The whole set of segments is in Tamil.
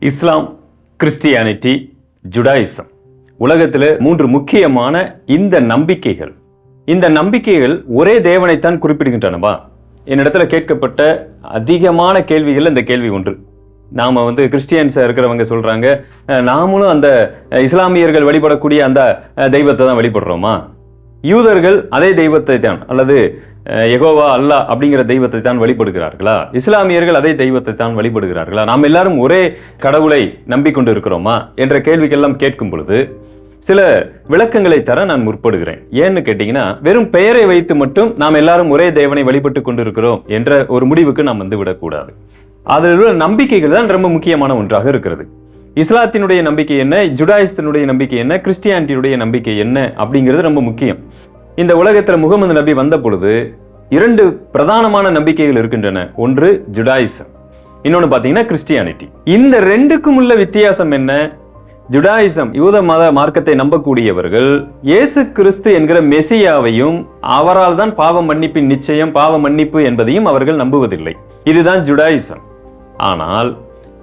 இஸ்லாம், கிறிஸ்டியானிட்டி, ஜுடாயிசம், உலகத்தில் 3 முக்கியமான இந்த நம்பிக்கைகள் ஒரே தேவனைத்தான் குறிப்பிடுகின்றனவா? என்னிடத்துல கேட்கப்பட்ட அதிகமான கேள்விகள் இந்த கேள்வி ஒன்று. நாம் கிறிஸ்டியன்ஸாக இருக்கிறவங்க சொல்கிறாங்க, நாமளும் அந்த இஸ்லாமியர்கள் வழிபடக்கூடிய அந்த தெய்வத்தை தான் வழிபடுறோமா? யூதர்கள் அதே தெய்வத்தை தான், அல்லது யெகோவா, அல்லாஹ் அப்படிங்கிற தெய்வத்தை தான் வழிபடுகிறார்களா? இஸ்லாமியர்கள் அதே தெய்வத்தை தான் வழிபடுகிறார்களா? நாம் எல்லாரும் ஒரே கடவுளை நம்பிக்கொண்டு இருக்கிறோமா என்ற கேள்விகள்லாம் கேட்கும் பொழுது சில விளக்கங்களை தர நான் முற்படுகிறேன். ஏன்னு கேட்டீங்கன்னா, வெறும் பெயரை வைத்து மட்டும் நாம் எல்லாரும் ஒரே தேவனை வழிபட்டு கொண்டிருக்கிறோம் என்ற ஒரு முடிவுக்கு நாம் விடக்கூடாது. அதில் உள்ள நம்பிக்கைகள் தான் ரொம்ப முக்கியமான ஒன்றாக இருக்கிறது. இஸ்லாத்தினுடைய நம்பிக்கை என்ன, ஜுடாயிசத்தினுடைய நம்பிக்கை என்ன, கிறிஸ்டியானிட்டியுடைய நம்பிக்கை என்ன அப்படிங்கிறது ரொம்ப முக்கியம். இந்த உலகத்தில் முகமது நபி வந்த பொழுது 2 பிரதானமான நம்பிக்கைகள் இருக்கின்றன. ஒன்று ஜுடாயிசம், இன்னொன்று பார்த்தீங்கன்னா கிறிஸ்டியானிட்டி. இந்த 2க்கும் உள்ள வித்தியாசம் என்ன? ஜுடாயிசம், யூத மத மார்க்கத்தை நம்பக்கூடியவர்கள் இயேசு கிறிஸ்து என்கிற மெசியாவையும் அவரால் தான் பாவ மன்னிப்பின் நிச்சயம், பாவ மன்னிப்பு என்பதையும் அவர்கள் நம்புவதில்லை. இதுதான் ஜுடாயிசம். ஆனால்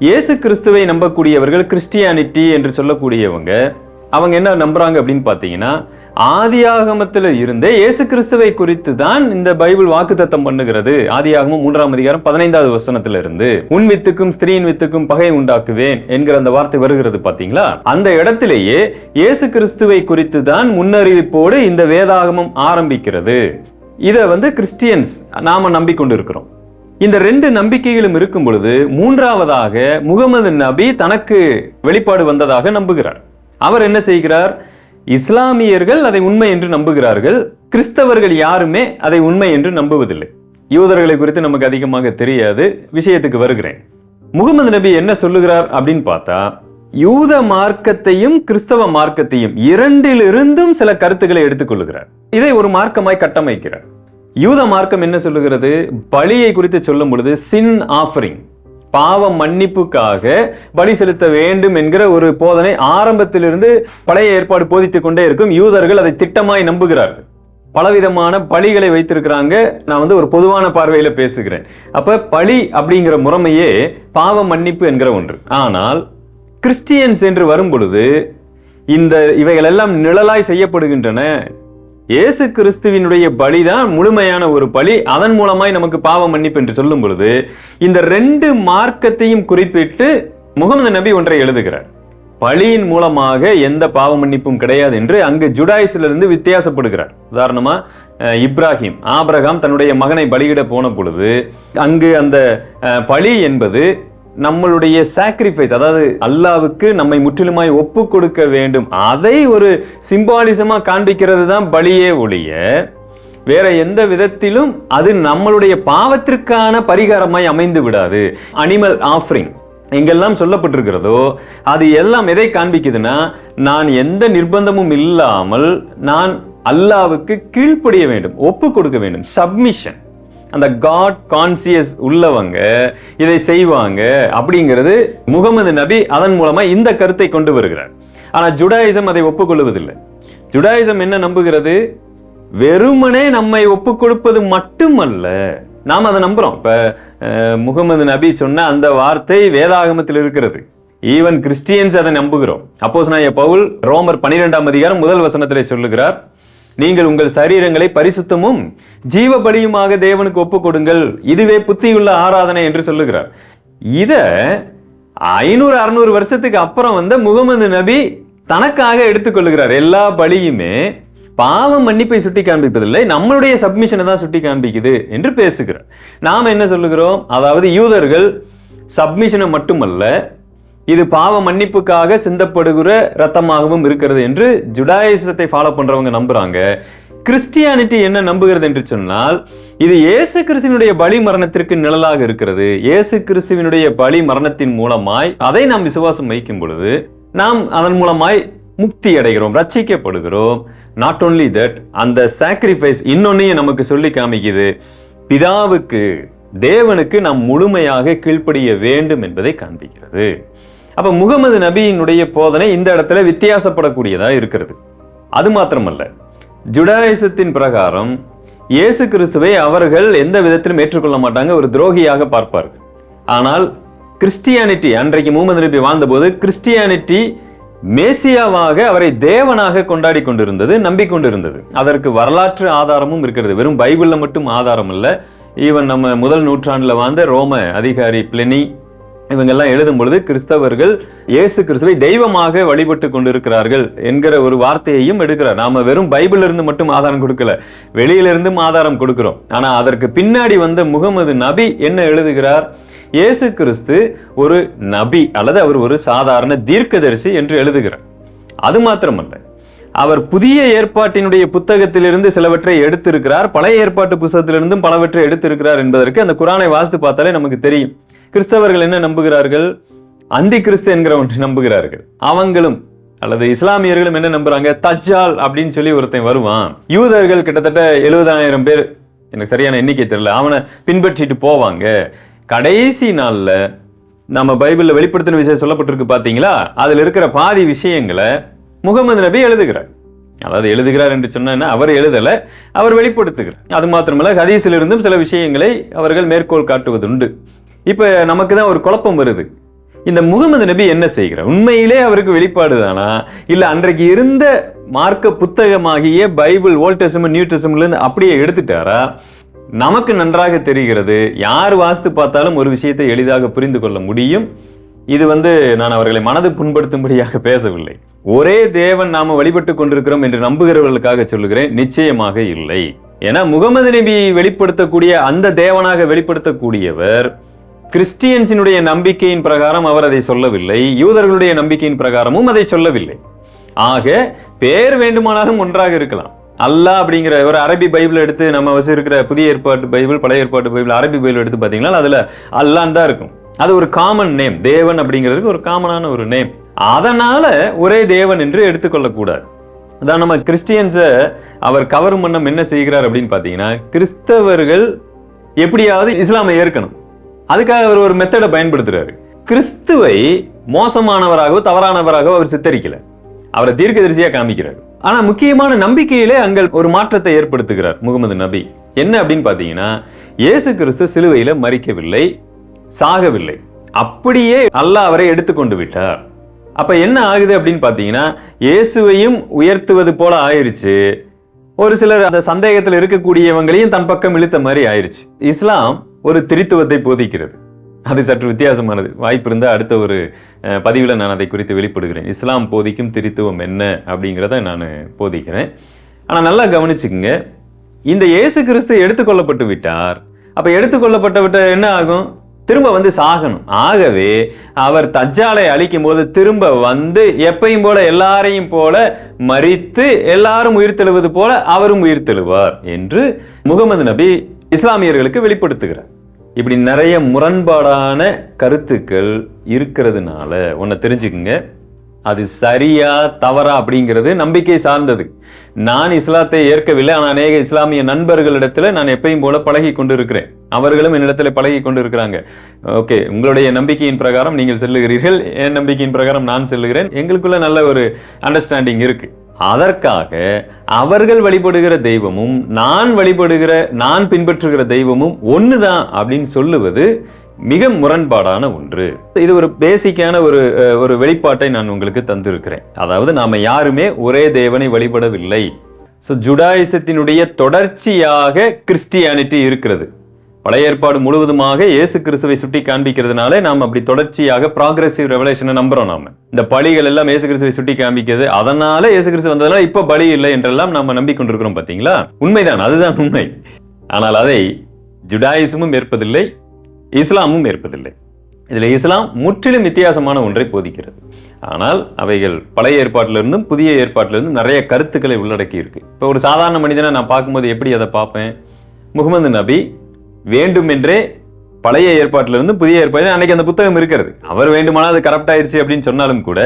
இயேசு கிறிஸ்துவை நம்பக்கூடியவர்கள், கிறிஸ்டியானிட்டி என்று சொல்லக்கூடியவங்க, அவங்க என்ன நம்புறாங்க அப்படின்னு பார்த்தீங்கன்னா, ஆதியாகமத்தில் இருந்தே இயேசு கிறிஸ்துவை குறித்து தான் இந்த பைபிள் வாக்குத்தத்தம் பண்ணுகிறது. ஆதியாகமம் 3ஆம் அதிகாரம் 15வது வசனத்திலிருந்து, உன் வித்துக்கும் ஸ்திரீயின் வித்துக்கும் பகை உண்டாக்குவேன் என்கிற அந்த வார்த்தை வருகிறது பார்த்தீங்களா? அந்த இடத்திலேயே இயேசு கிறிஸ்துவை குறித்து தான் முன்னறிவிப்போடு இந்த வேதாகமம் ஆரம்பிக்கிறது. இதை கிறிஸ்டியன்ஸ் நாம நம்பிக்கொண்டு இருக்கிறோம். இந்த 2 நம்பிக்கைகளும் இருக்கும் பொழுது, 3ஆவதாக முகமது நபி தனக்கு வெளிப்பாடு வந்ததாக நம்புகிறார். அவர் என்ன செய்கிறார்? இஸ்லாமியர்கள் அதை உண்மை என்று நம்புகிறார்கள், கிறிஸ்தவர்கள் யாருமே அதை உண்மை என்று நம்புவதில்லை. யூதர்களை குறித்து நமக்கு அதிகமாக தெரியாது, விஷயத்துக்கு வருகிறேன். முகமது நபி என்ன சொல்லுகிறார் அப்படின்னு பார்த்தா, யூத மார்க்கத்தையும் கிறிஸ்தவ மார்க்கத்தையும் 2லிருந்தும் சில கருத்துக்களை எடுத்துக்கொள்ளுகிறார். இதை ஒரு மார்க்கமாய் கட்டமைக்கிறார். யூத மார்க்கம் என்ன சொல்லுகிறது? பலியை குறித்து சொல்லும் பொழுது சின் ஆஃபரிங், பாவ மன்னிப்புக்காக பலி செலுத்த வேண்டும் என்கிற ஒரு போதனை ஆரம்பத்திலிருந்து பழைய ஏற்பாடு போதித்துக் கொண்டே இருக்கும். யூதர்கள் அதை திட்டமாய் நம்புகிறார்கள். பலவிதமான பலிகளை வைத்திருக்கிறாங்க. நான் ஒரு பொதுவான பார்வையில பேசுகிறேன். அப்ப பலி அப்படிங்கிற முறைமையே பாவ மன்னிப்பு என்கிற ஒன்று. ஆனால் கிறிஸ்டியன்ஸ் என்று வரும் பொழுது இவைகள் எல்லாம் நிழலாய் செய்யப்படுகின்றன. இயேசு கிறிஸ்துவினுடைய பலிதான் முழுமையான ஒரு பலி, அதன் மூலமாய் நமக்கு பாவ மன்னிப்பு என்று சொல்லும் பொழுது இந்த 2 மார்க்கத்தையும் குறிப்பிட்டு முகமது நபி ஒன்றை எழுதுகிறார். பலியின் மூலமாக எந்த பாவ மன்னிப்பும் கிடையாது என்று அங்கு ஜுடாயிசிலிருந்து வித்தியாசப்படுகிறார். உதாரணமா, இப்ராஹிம், ஆபிரகாம் தன்னுடைய மகனை பலியிட போன பொழுது அங்கு அந்த பலி என்பது நம்மளுடைய சாக்ரிஃபைஸ், அதாவது அல்லாவுக்கு நம்மை முற்றிலுமாய் ஒப்பு கொடுக்க வேண்டும், அதை ஒரு சிம்பாலிசமா காண்பிக்கிறது தான் பலியே ஒழிய வேற எந்த விதத்திலும் அது நம்மளுடைய பாவத்திற்கான பரிகாரமாய் அமைந்து விடாது. அனிமல் ஆஃபரிங் எங்கெல்லாம் சொல்லப்பட்டிருக்கிறதோ அது எல்லாம் எதை காண்பிக்குதுன்னா, நான் எந்த நிர்பந்தமும் இல்லாமல் நான் அல்லாவுக்கு கீழ்ப்படிய வேண்டும், ஒப்பு கொடுக்க வேண்டும், சப்மிஷன். அந்த காட் கான்சியஸ் உள்ளவங்க இதை செய்வாங்க அப்படிங்கிறது முகமது நபி அதன் மூலமா இந்த கருத்தை கொண்டு வருகிறார். ஆனா ஜுடாயிசம் அதை ஒப்புக்கொள்வதில்லை. ஜுடாயிசம் என்ன நம்புகிறது? வெறுமனே நம்மை ஒப்புக் கொடுப்பது மட்டுமல்ல, நாம் அதை நம்புறோம். இப்ப முகமது நபி சொன்ன அந்த வார்த்தை வேதாகமத்தில் இருக்கிறது. ஈவன் கிறிஸ்டியன்ஸ் அதை நம்புகிறோம். அப்போஸ்தலனாகிய பவுல் ரோமர் 12ஆம் அதிகாரம் 1 வசனத்திலே சொல்லுகிறார், நீங்கள் உங்கள் சரீரங்களை பரிசுத்தமும் ஜீவ பலியுமாக தேவனுக்கு ஒப்பு கொடுங்கள், இதுவே புத்தியுள்ள ஆராதனை என்று சொல்லுகிறார். இத 500-600 வருஷத்துக்கு அப்புறம் முகமது நபி தனக்காக எடுத்துக்கொள்ளுகிறார். எல்லா பலியுமே பாவ மன்னிப்பை சுட்டி காண்பிப்பதில்லை, நம்மளுடைய சப்மிஷனை தான் சுட்டி காண்பிக்குது என்று பேசுகிறார். நாம் என்ன சொல்லுகிறோம்? அதாவது யூதர்கள் சப்மிஷனை மட்டுமல்ல, இது பாவ மன்னிப்புக்காக சிந்தப்படுகிற ரத்தமாகவும் இருக்கிறது என்று ஜுடாயிசத்தை ஃபாலோ பண்றவங்க நம்புறாங்க. கிறிஸ்டியானிட்டி என்ன நம்புகிறது என்று சொன்னால், இது இயேசு கிறிஸ்துவினுடைய பலி மரணத்திற்கு நிழலாக இருக்கிறது. இயேசு கிறிஸ்துவினுடைய பலி மரணத்தின் மூலமாய் அதை நாம் விசுவாசம் வைக்கும் பொழுது நாம் அதன் மூலமாய் முக்தி அடைகிறோம், ரட்சிக்கப்படுகிறோம். நாட் ஓன்லி தட், அந்த சாக்ரிஃபைஸ் இன்னொன்னையும் நமக்கு சொல்லி காமிக்குது. பிதாவுக்கு, தேவனுக்கு நாம் முழுமையாக கீழ்ப்படிய வேண்டும் என்பதை காண்பிக்கிறது. அப்ப முகமது நபியினுடைய போதனை இந்த இடத்துல வித்தியாசப்படக்கூடியதா இருக்கிறது. அது மாத்திரமல்ல, ஜுடாயிசத்தின் பிரகாரம் இயேசு கிறிஸ்துவை அவர்கள் எந்த விதத்திலும் ஏற்றுக்கொள்ள மாட்டாங்க, ஒரு துரோகியாக பார்ப்பார்கள். ஆனால் கிறிஸ்டியானிட்டி அன்றைக்கு முகமது நபி வாழ்ந்தபோது கிறிஸ்டியானிட்டி மேசியாவாக அவரை தேவனாக கொண்டாடி கொண்டிருந்தது, நம்பிக்கொண்டிருந்தது. அதற்கு வரலாற்று ஆதாரமும் இருக்கிறது. வெறும் பைபிள்ல மட்டும் ஆதாரம் இல்ல. ஈவன் நம்ம முதல் நூற்றாண்டுல வாழ்ந்த ரோம அதிகாரி பிளினி இவங்கெல்லாம் எழுதும் பொழுது கிறிஸ்தவர்கள் இயேசு கிறிஸ்துவை தெய்வமாக வழிபட்டு கொண்டிருக்கிறார்கள் என்கிற ஒரு வார்த்தையையும் எடுக்கிறார். நாம வெறும் பைபிள் இருந்து மட்டும் ஆதாரம் கொடுக்கல, வெளியிலிருந்தும் ஆதாரம் கொடுக்கிறோம். ஆனா அதற்கு பின்னாடி வந்த முகமது நபி என்ன எழுதுகிறார்? இயேசு கிறிஸ்து ஒரு நபி அல்லது அவர் ஒரு சாதாரண தீர்க்கதரிசி என்று எழுதுகிறார். அது மாத்திரமல்ல, அவர் புதிய ஏற்பாட்டினுடைய புத்தகத்திலிருந்து சிலவற்றை எடுத்திருக்கிறார், பழைய ஏற்பாட்டு புத்தகத்திலிருந்தும் பலவற்றை எடுத்திருக்கிறார் என்பதற்கு அந்த குரானை வாசித்து பார்த்தாலே நமக்கு தெரியும். கிறிஸ்தவர்கள் என்ன நம்புகிறார்கள்? அந்தி கிறிஸ்து என்கிற ஒன்று நம்புகிறார்கள். அவங்களும் அல்லது இஸ்லாமியர்களும் என்ன நம்புறாங்க? தஜ்ஜால் அப்படின்னு சொல்லி ஒருத்தன் வருவான். யூதர்கள் கிட்டத்தட்ட 70,000 பேர், எனக்கு சரியான எண்ணிக்கை தெரியல, அவனை பின்பற்றிட்டு போவாங்க. கடைசி நாள்ல நம்ம பைபிள்ல வெளிப்படுத்தின விஷயம் சொல்லப்பட்டிருக்கு பாத்தீங்களா? அதுல இருக்கிற பாதி விஷயங்களை முகமது நபி எழுதுகிறார். அதாவது எழுதுகிறார் என்று சொன்னா அவர் எழுதல, அவர் வெளிப்படுத்துகிறார். அது மாத்திரமல்ல, ஹதீஸிலிருந்தும் சில விஷயங்களை அவர்கள் மேற்கோள் காட்டுவதுண்டு. இப்ப நமக்கு தான் ஒரு குழப்பம் வருது. இந்த முகமது நபி என்ன செய்கிறார்? உண்மையிலே அவருக்கு வெளிப்பாடு தானா, இல்ல அன்றைக்கு இருந்த மார்க்க புத்தகமாகிய பைபிள், ஓல்ட் டெஸ்டமென்ட், நியூ டெஸ்டமென்ட்ல இருந்து அப்படியே எடுத்துட்டாரா? நமக்கு நன்றாக தெரிகிறது. யார் வாசித்து பார்த்தாலும் ஒரு விஷயத்தை எளிதாக புரிந்து கொள்ள முடியும். இது நான் அவர்களை மனது புண்படுத்தும்படியாக பேசவில்லை. ஒரே தேவன் நாம வழிபட்டு கொண்டிருக்கிறோம் என்று நம்புகிறவர்களுக்காக சொல்லுகிறேன், நிச்சயமாக இல்லை. ஏன்னா முகமது நபி வெளிப்படுத்தக்கூடிய அந்த தேவனாக வெளிப்படுத்தக்கூடியவர் கிறிஸ்டியன்ஸினுடைய நம்பிக்கையின் பிரகாரம் அவர் அதை சொல்லவில்லை, யூதர்களுடைய நம்பிக்கையின் பிரகாரமும் அதை சொல்லவில்லை. ஆக பேர் வேண்டுமானாலும் ஒன்றாக இருக்கலாம். அல்லாஹ் அப்படிங்கிற ஒரு அரபி பைபிள் எடுத்து நம்ம வச்சிருக்கிற புதிய ஏற்பாட்டு பைபிள், பழைய ஏற்பாட்டு பைபிள், அரபி பைபிள் எடுத்து பார்த்தீங்கன்னா அதுல அல்லாஹ் தான் இருக்கும். அது ஒரு காமன் நேம். தேவன் அப்படிங்கிறதுக்கு ஒரு காமனான ஒரு நேம். அதனால ஒரே தேவன் என்று எடுத்துக்கொள்ளக்கூடாது. அதான் நம்ம கிறிஸ்டியன்ஸை அவர் கவரும் பண்ணம் என்ன செய்கிறார் அப்படின்னு பார்த்தீங்கன்னா, கிறிஸ்தவர்கள் எப்படியாவது இஸ்லாமை ஏற்கணும், அதுக்காக அவர் ஒரு மெத்தடை பயன்படுத்துறாரு. கிறிஸ்துவை மோசமானவராகவோ தவறானவராகவோ அவர் சித்தரிக்கல, அவரை தீர்க்கதரிசியா காமிக்கிறார். ஆனா முக்கியமான நம்பிக்கையிலே அங்கே ஒரு மாற்றத்தை ஏற்படுத்துகிறார் முகமது நபி. என்ன அப்படின்னு பாத்தீங்கன்னா, இயேசு கிறிஸ்து சிலுவையில மரிக்கவில்லை, சாகவில்லை, அப்படியே அல்லாஹ் அவரை எடுத்துக்கொண்டு விட்டார். அப்ப என்ன ஆகுது அப்படின்னு பாத்தீங்கன்னா, இயேசுவையும் உயர்த்துவது போல ஆயிருச்சு. ஒரு சிலர் அந்த சந்தேகத்தில் இருக்கக்கூடியவங்களையும் தன் பக்கம் இழுத்த மாதிரி ஆயிருச்சு. இஸ்லாம் ஒரு திரித்துவத்தை போதிக்கிறது. அது சற்று வித்தியாசமானது. வாய்ப்பு இருந்தால் அடுத்த ஒரு பதிவில் நான் அதை குறித்து வெளிப்படுகிறேன். இஸ்லாம் போதிக்கும் திரித்துவம் என்ன அப்படிங்கிறத நான் போதிக்கிறேன். ஆனால் நல்லா கவனிச்சுக்குங்க, இந்த இயேசு கிறிஸ்து எடுத்துக்கொள்ளப்பட்டு விட்டார். அப்போ எடுத்துக்கொள்ளப்பட்ட என்ன ஆகும்? திரும்ப சாகணும். ஆகவே அவர் தஜ்ஜாலை அழிக்கும் போது திரும்ப எப்பையும் போல எல்லாரையும் போல மரித்து எல்லாரும் உயிர்த்தெழுவது போல அவரும் உயிர்த்தெழுவார் என்று முகமது நபி இஸ்லாமியர்களுக்கு வெளிப்படுத்துகிறார். இப்படி நிறைய முரண்பாடான கருத்துக்கள் இருக்கிறதுனால ஒன்றை தெரிஞ்சுக்குங்க, அது சரியா தவறா அப்படிங்கிறது நம்பிக்கை சார்ந்தது. நான் இஸ்லாத்தை ஏற்கவில்லை, ஆனால் அநேக இஸ்லாமிய நண்பர்களிடத்துல நான் எப்பயும் போல பழகி கொண்டு இருக்கிறேன், அவர்களும் என்னிடத்துல பழகி கொண்டு இருக்கிறாங்க. ஓகே, உங்களுடைய நம்பிக்கையின் பிரகாரம் நீங்கள் செல்லுகிறீர்கள், என் நம்பிக்கையின் பிரகாரம் நான் செல்லுகிறேன், எங்களுக்குள்ள நல்ல ஒரு அண்டர்ஸ்டாண்டிங் இருக்கு. அதற்காக அவர்கள் வழிபடுகிற தெய்வமும் நான் பின்பற்றுகிற தெய்வமும் ஒண்ணுதான் அப்படின்னு சொல்லுவது மிக முரண்பாடான ஒன்று. இது ஒரு பேசிக்கான ஒரு வெளிப்பாட்டை நான் உங்களுக்கு தந்திருக்கிறேன். அதாவது நாம யாருமே ஒரே தேவனை வழிபடவில்லை. ஜுடாயிசத்தினுடைய தொடர்ச்சியாக கிறிஸ்டியானிட்டி இருக்கிறது. பழைய ஏற்பாடு முழுவதுமாக இயேசு கிறிஸ்துவை சுட்டி காண்பிக்கிறதுனால நாம் அப்படி தொடர்ச்சியாக ப்ராக்ரெசிவ் ரெவலேஷனை நம்புறோம். நாம இந்த பலிகள் எல்லாம் இயேசு கிறிஸ்துவை சுட்டி காண்பிக்கிறது, அதனால இயேசு கிறிஸ்து வந்ததுனால இப்ப பலி இல்லை என்றெல்லாம் நாம நம்பிக்கொண்டிருக்கிறோம். பாத்தீங்களா? உண்மைதான், அதுதான் உண்மை. ஆனால் அதை ஜுடாயிசமும் ஏற்பதில்லை, இஸ்லாமும் ஏற்பதில்லை. இதுல இஸ்லாம் முற்றிலும் வித்தியாசமான ஒன்றை போதிக்கிறது. ஆனால் அவைகள் பழைய ஏற்பாட்டிலிருந்தும் புதிய ஏற்பாட்டிலிருந்தும் நிறைய கருத்துக்களை உள்ளடக்கி இருக்கு. இப்போ ஒரு சாதாரண மனிதனை நான் பார்க்கும்போது எப்படி அதை பார்ப்பேன்? முகமது நபி வேண்டுமென்றே பழைய ஏற்பாட்டிலிருந்து புதிய ஏற்பாடு அன்னைக்கு அந்த புத்தகம் இருக்கிறது, அவர் வேண்டுமானால் அது கரப்ட் ஆயிடுச்சு அப்படின்னு சொன்னாலும் கூட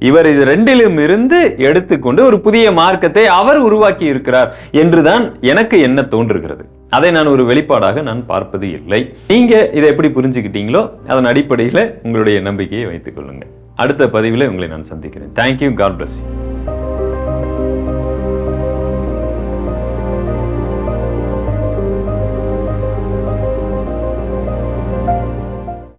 இவர் இது ரெண்டிலும் இருந்து எடுத்துக்கொண்டு ஒரு புதிய மார்க்கத்தை அவர் உருவாக்கி இருக்கிறார் என்றுதான் எனக்கு என்ன தோன்றுகிறது. அதை நான் ஒரு வெளிப்பாடாக நான் பார்ப்பது இல்லை. நீங்க இதை எப்படி புரிஞ்சுக்கிட்டீங்களோ அதன் அடிப்படையில் உங்களுடைய நம்பிக்கையை வைத்துக் கொள்ளுங்க. அடுத்த பதிவில் உங்களை நான் சந்திக்கிறேன். தேங்க்யூ. God bless you.